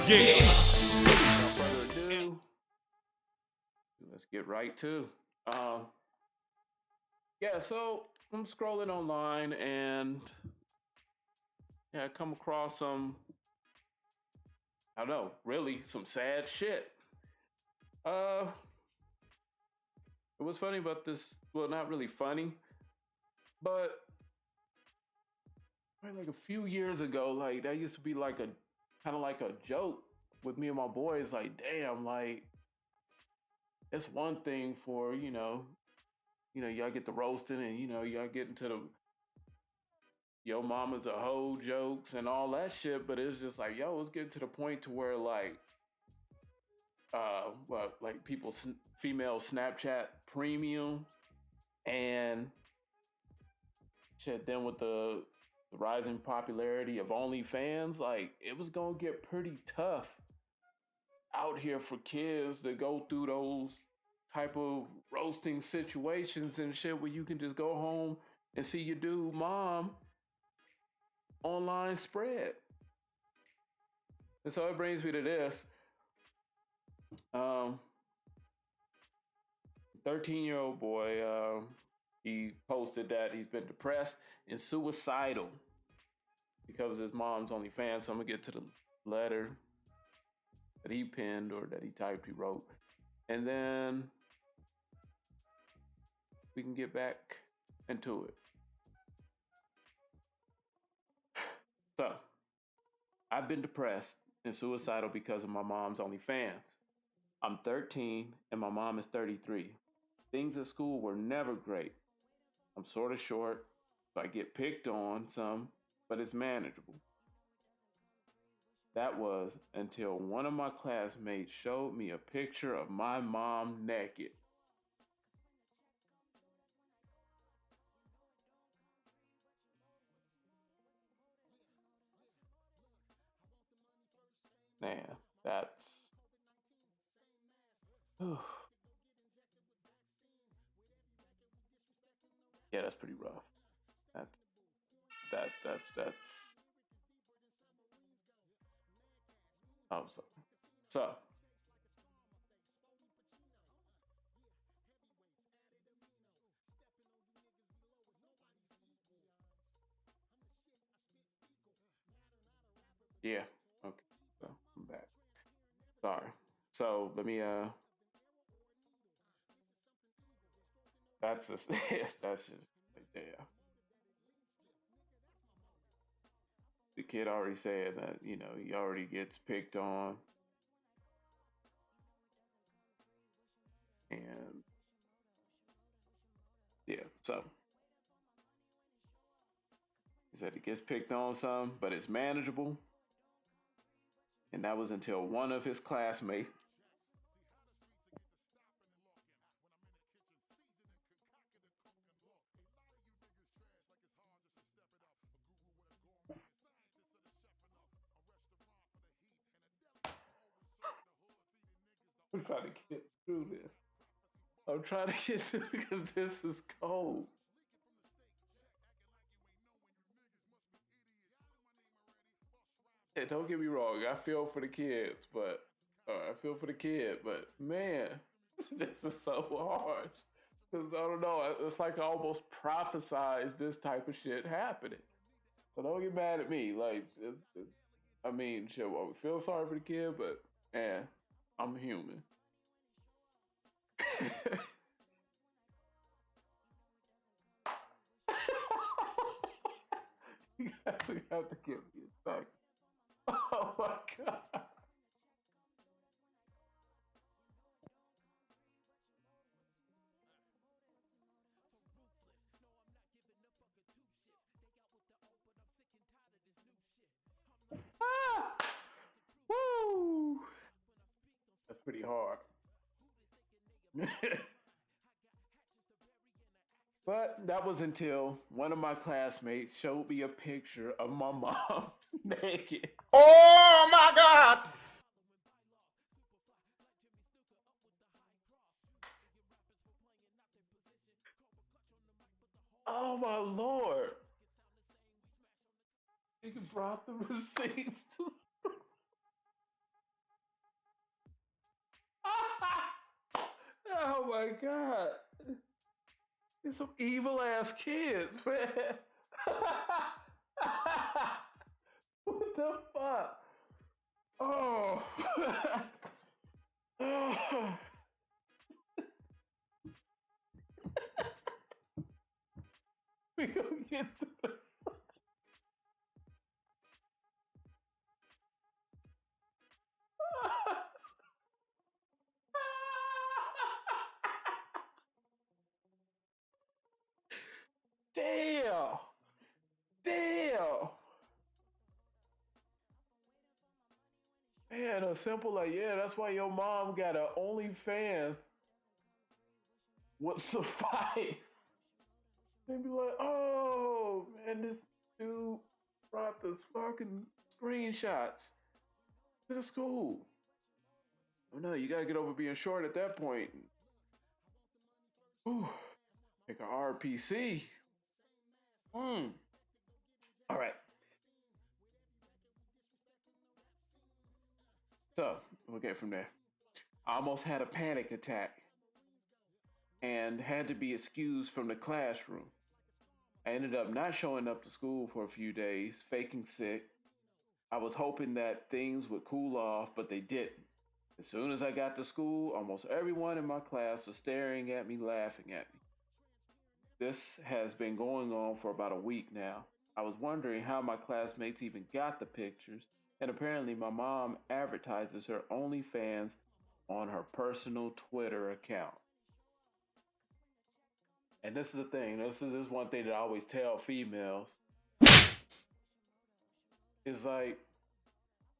Yeah. Without further ado, let's get right to. Yeah, so I'm scrolling online and I come across I don't know, really some sad shit. Uh, it was funny about this. Well, not really funny, but like a few years ago, like that used to be like a kind of like a joke with me and my boys. Like, damn, like it's one thing for y'all get the roasting and y'all get into the yo mama's a hoe jokes and all that shit, but it's just like yo, it's getting to the point to where like like people female Snapchat premium and shit. Then with the rising popularity of OnlyFans, like it was gonna get pretty tough out here for kids to go through those type of roasting situations and shit where you can just go home and see your dude mom online spread. And so it brings me to this. 13-year-old boy, he posted that he's been depressed and suicidal because his mom's OnlyFans. So I'm gonna get to the letter that he penned or that he typed, he wrote. And then we can get back into it. So, I've been depressed and suicidal because of my mom's OnlyFans. I'm 13 and my mom is 33. Things at school were never great. I'm sort of short, so I get picked on some, but it's manageable. That was until one of my classmates showed me a picture of my mom naked. Man, that's yeah, that's pretty rough. That's oh so yeah, okay. So I'm back. Sorry. So let me that's just that's just yeah. The kid already said that, he already gets picked on and yeah, so he said he gets picked on some, but it's manageable. And that was until one of his classmates I'm trying to get through this. I'm trying to get through because this is cold. And don't get me wrong, I feel for the kids, but I feel for the kid, but man, this is so hard. Because I don't know, it's like I almost prophesized this type of shit happening. So don't get mad at me. Like, I mean, shit, well, we feel sorry for the kid, but man, I'm human. You have to give me a second. Oh my god. Ah! Woo! That's pretty hard. But that was until one of my classmates showed me a picture of my mom naked. Oh my God. Oh my lord. He brought the receipts to Oh my God. It's some evil ass kids, man. What the fuck? Oh. We gonna get through this. Damn. Damn. Man, a simple like, yeah, that's why your mom got a OnlyFans would suffice. They'd be like, oh, man, this dude brought the fucking screenshots to the school. Oh, no, you gotta get over being short at that point. Ooh, make a RPC. All right. So, we'll get from there. I almost had a panic attack and had to be excused from the classroom. I ended up not showing up to school for a few days, faking sick. I was hoping that things would cool off, but they didn't. As soon as I got to school, almost everyone in my class was staring at me, laughing at me. This has been going on for about a week now. I was wondering how my classmates even got the pictures, and apparently my mom advertises her OnlyFans on her personal Twitter account. And this is the thing, this is one thing that I always tell females. It's like,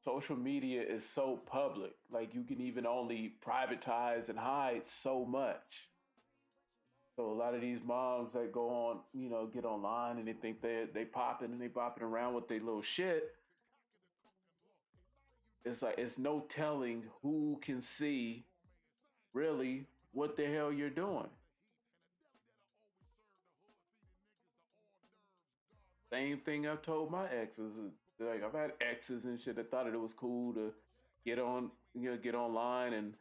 social media is so public. Like, you can even only privatize and hide so much. So a lot of these moms that go on, get online and they think they popping and they bopping around with their little shit. It's like, it's no telling who can see really what the hell you're doing. Same thing I've told my exes. Like, I've had exes and shit that thought it was cool to get online and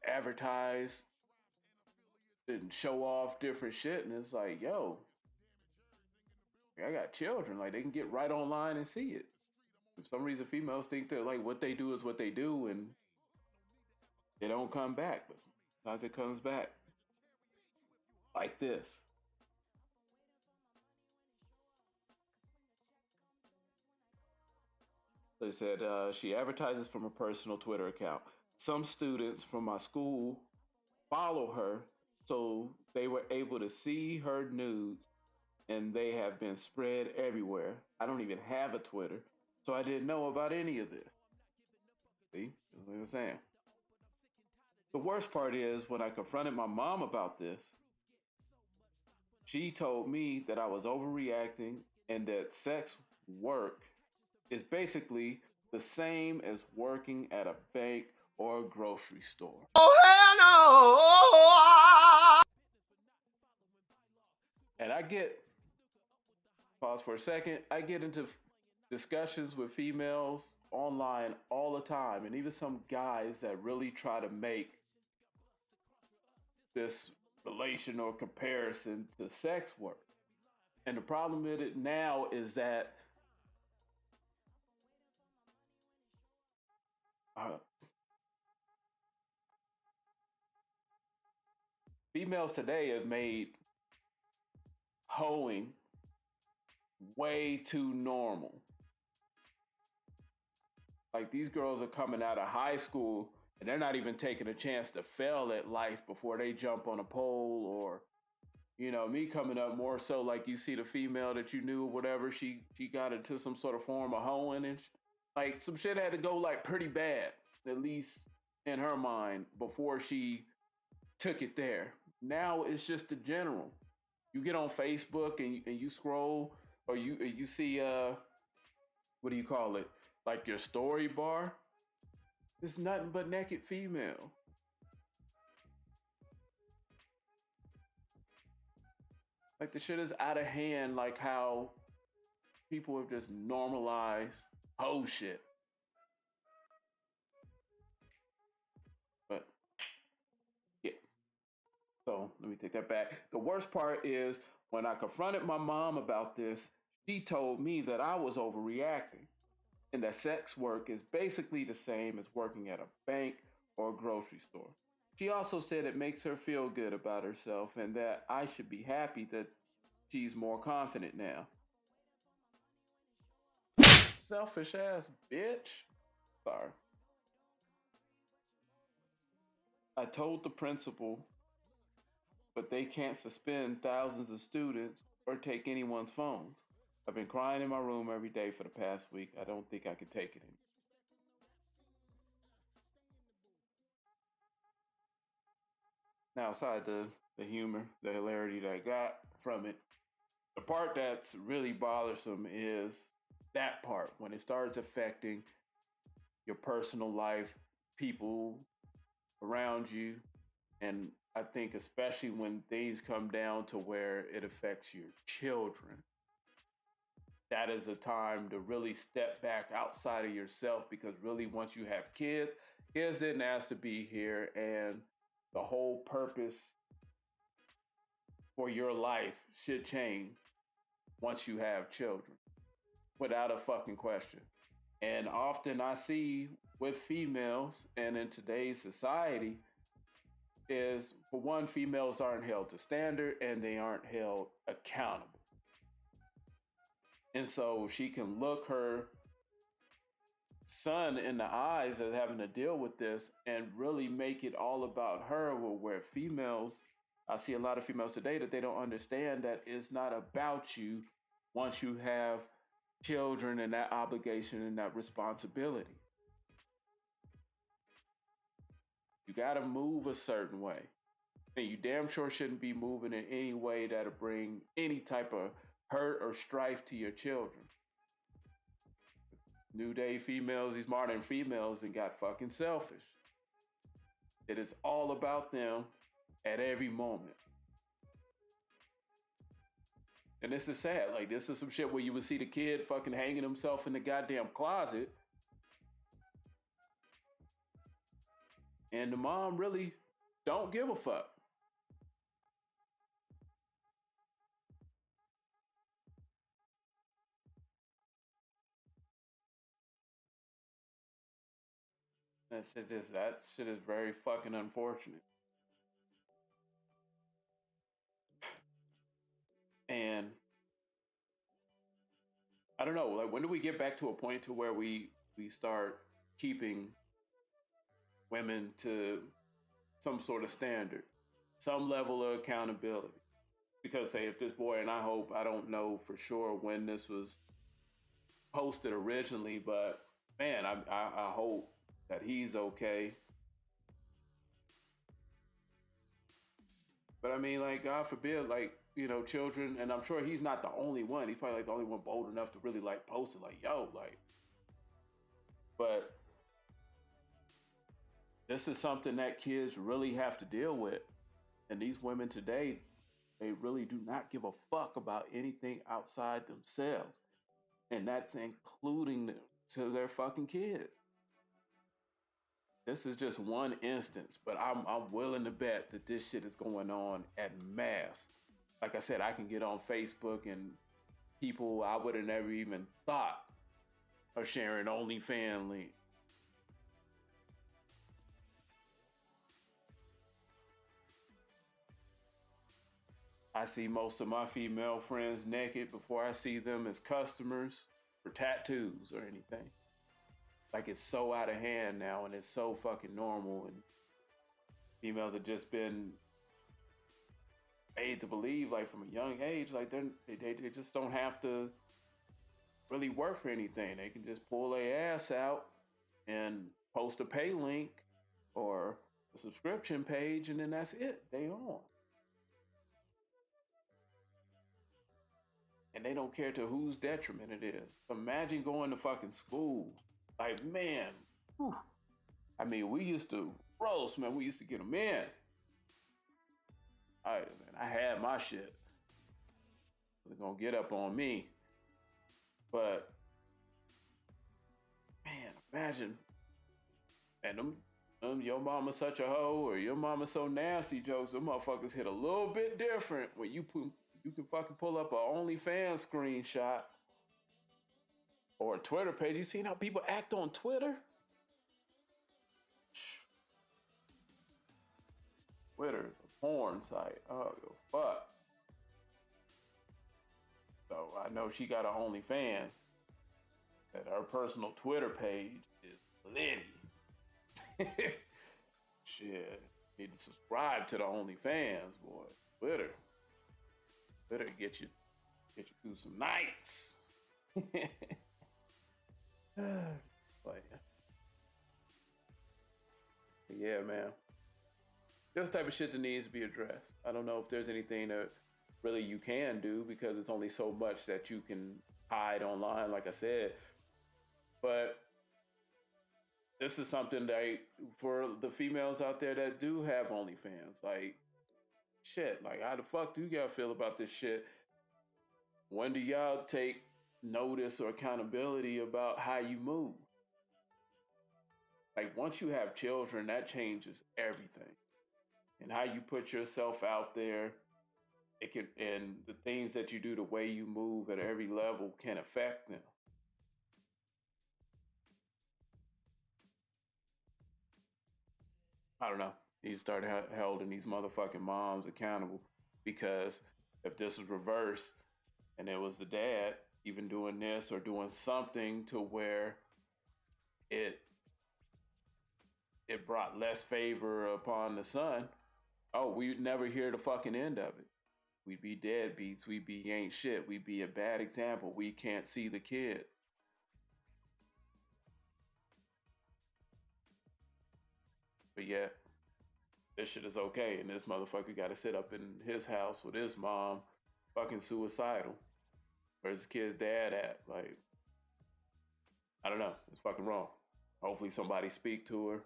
advertise and show off different shit. And it's like, yo, I got children. Like, they can get right online and see it. For some reason, females think that like what they do is what they do, and they don't come back. But sometimes it comes back like this. They said she advertises from a personal Twitter account. Some students from my school follow her, so they were able to see her nudes, and they have been spread everywhere. I don't even have a Twitter, so I didn't know about any of this. See, that's what I was saying. The worst part is when I confronted my mom about this, she told me that I was overreacting and that sex work is basically the same as working at a bank or a grocery store. Oh, hell no! And pause for a second, I get into discussions with females online all the time, and even some guys that really try to make this relation or comparison to sex work. And the problem with it now is that females today have made hoeing way too normal. Like, these girls are coming out of high school and they're not even taking a chance to fail at life before they jump on a pole. Or, me coming up, more so like you see the female that you knew or whatever, she got into some sort of form of hoeing, and like some shit had to go like pretty bad, at least in her mind, before she took it there. Now it's just the general. You get on Facebook and you scroll, or you see what do you call it? Like your story bar. It's nothing but naked female. Like, the shit is out of hand, like how people have just normalized whole shit. But yeah, So let me take that back. The worst part is when I confronted my mom about this, she told me that I was overreacting and that sex work is basically the same as working at a bank or a grocery store. She also said it makes her feel good about herself and that I should be happy that she's more confident now. Selfish ass bitch. Sorry. I told the principal, but they can't suspend thousands of students or take anyone's phones. I've been crying in my room every day for the past week. I don't think I can take it anymore. Now, outside the humor, the hilarity that I got from it, the part that's really bothersome is that part when it starts affecting your personal life, people around you, and I think especially when things come down to where it affects your children. That is a time to really step back outside of yourself because really once you have kids, kids didn't ask to be here and the whole purpose for your life should change once you have children without a fucking question. And often I see with females and in today's society is for one, females aren't held to standard and they aren't held accountable. And so she can look her son in the eyes as having to deal with this and really make it all about her. Where females, I see a lot of females today that they don't understand that it's not about you once you have children and that obligation and that responsibility. You got to move a certain way. And you damn sure shouldn't be moving in any way that'll bring any type of hurt or strife to your children. New day females, these modern females, and got fucking selfish. It is all about them at every moment. And this is sad. Like, this is some shit where you would see the kid fucking hanging himself in the goddamn closet. And the mom really don't give a fuck. That shit is very fucking unfortunate. And I don't know, like when do we get back to a point to where we start keeping women to some sort of standard, some level of accountability? Because say if this boy, and I don't know for sure when this was posted originally, but man, I hope that he's okay. But I mean, like, God forbid, like, children, and I'm sure he's not the only one. He's probably like the only one bold enough to really like post it, like, yo, like, but this is something that kids really have to deal with. And these women today, they really do not give a fuck about anything outside themselves. And that's including them to their fucking kids. This is just one instance, but I'm willing to bet that this shit is going on at mass. Like I said, I can get on Facebook and people I would have never even thought of sharing OnlyFans link. I see most of my female friends naked before I see them as customers for tattoos or anything. Like, it's so out of hand now and it's so fucking normal, and females have just been made to believe, like, from a young age, like they just don't have to really work for anything. They can just pull their ass out and post a pay link or a subscription page, and then that's it. They on. And they don't care to whose detriment it is. Imagine going to fucking school. Like, man, whew. I mean, we used to roast, man. We used to get them in. I had my shit. They're gonna get up on me. But man, imagine, and them Your mama's such a hoe or your mama's so nasty jokes, them motherfuckers hit a little bit different when you can fucking pull up a OnlyFans screenshot or a Twitter page. You seen how people act on Twitter? Twitter is a porn site. Oh, fuck. So I know she got an OnlyFans. That her personal Twitter page is litty. Shit. Need to subscribe to the OnlyFans, boy. Twitter get you through some nights. But yeah, man. This type of shit that needs to be addressed. I don't know if there's anything that really you can do because it's only so much that you can hide online, like I said. But this is something that for the females out there that do have OnlyFans, like, shit, like, how the fuck do y'all feel about this shit? When do y'all take notice or accountability about how you move? Like, once you have children, that changes everything. And how you put yourself out there, and the things that you do, the way you move at every level can affect them. I don't know. You start holding these motherfucking moms accountable, because if this was reversed and it was the dad even doing this or doing something to where it brought less favor upon the son, oh, we'd never hear the fucking end of it. We'd be deadbeats. We'd be ain't shit. We'd be a bad example. We can't see the kid. But yet, this shit is okay, and this motherfucker got to sit up in his house with his mom, fucking suicidal. Where's the kid's dad at? Like, I don't know. It's fucking wrong. Hopefully somebody speak to her.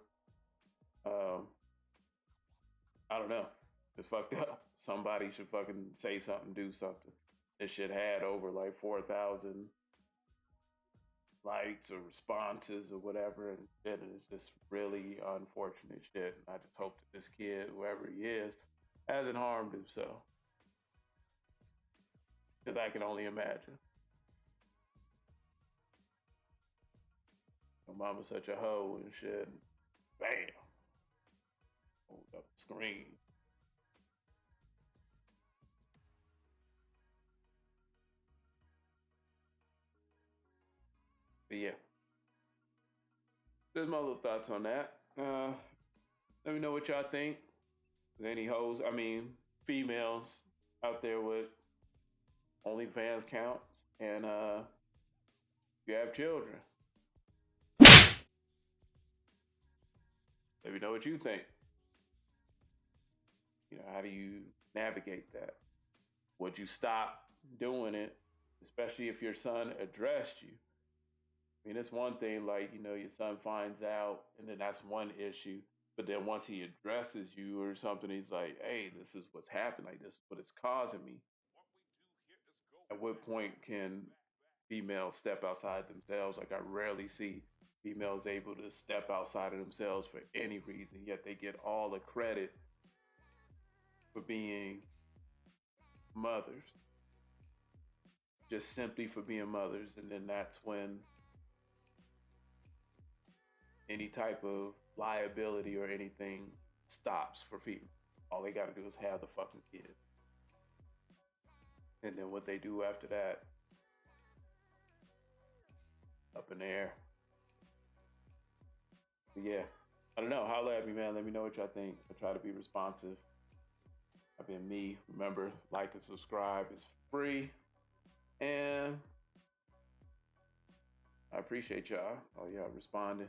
I don't know. It's fucked up. Somebody should fucking say something, do something. This shit had over like 4,000 likes or responses or whatever, and it is just really unfortunate shit. And I just hope that this kid, whoever he is, hasn't harmed himself, because I can only imagine. My mama's such a hoe and shit. Bam. Hold up the screen. But yeah. There's my little thoughts on that. Let me know what y'all think. Any hoes, females out there with OnlyFans accounts, and you have children. Let me know what you think. How do you navigate that? Would you stop doing it, especially if your son addressed you? It's one thing, like, your son finds out, and then that's one issue. But then once he addresses you or something, he's like, hey, this is what's happened. Like, this is what it's causing me. At what point can females step outside themselves? Like, I rarely see females able to step outside of themselves for any reason, yet they get all the credit for being mothers. Just simply for being mothers. And then that's when any type of liability or anything stops for people. All they got to do is have the fucking kid. And then what they do after that, up in the air. But yeah, I don't know. Holla at me, man. Let me know what y'all think. I try to be responsive. I've been me. Remember, like and subscribe. It's free. And I appreciate y'all. Oh, y'all responding.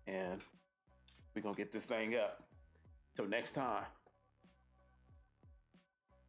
And we're going to get this thing up. Till next time.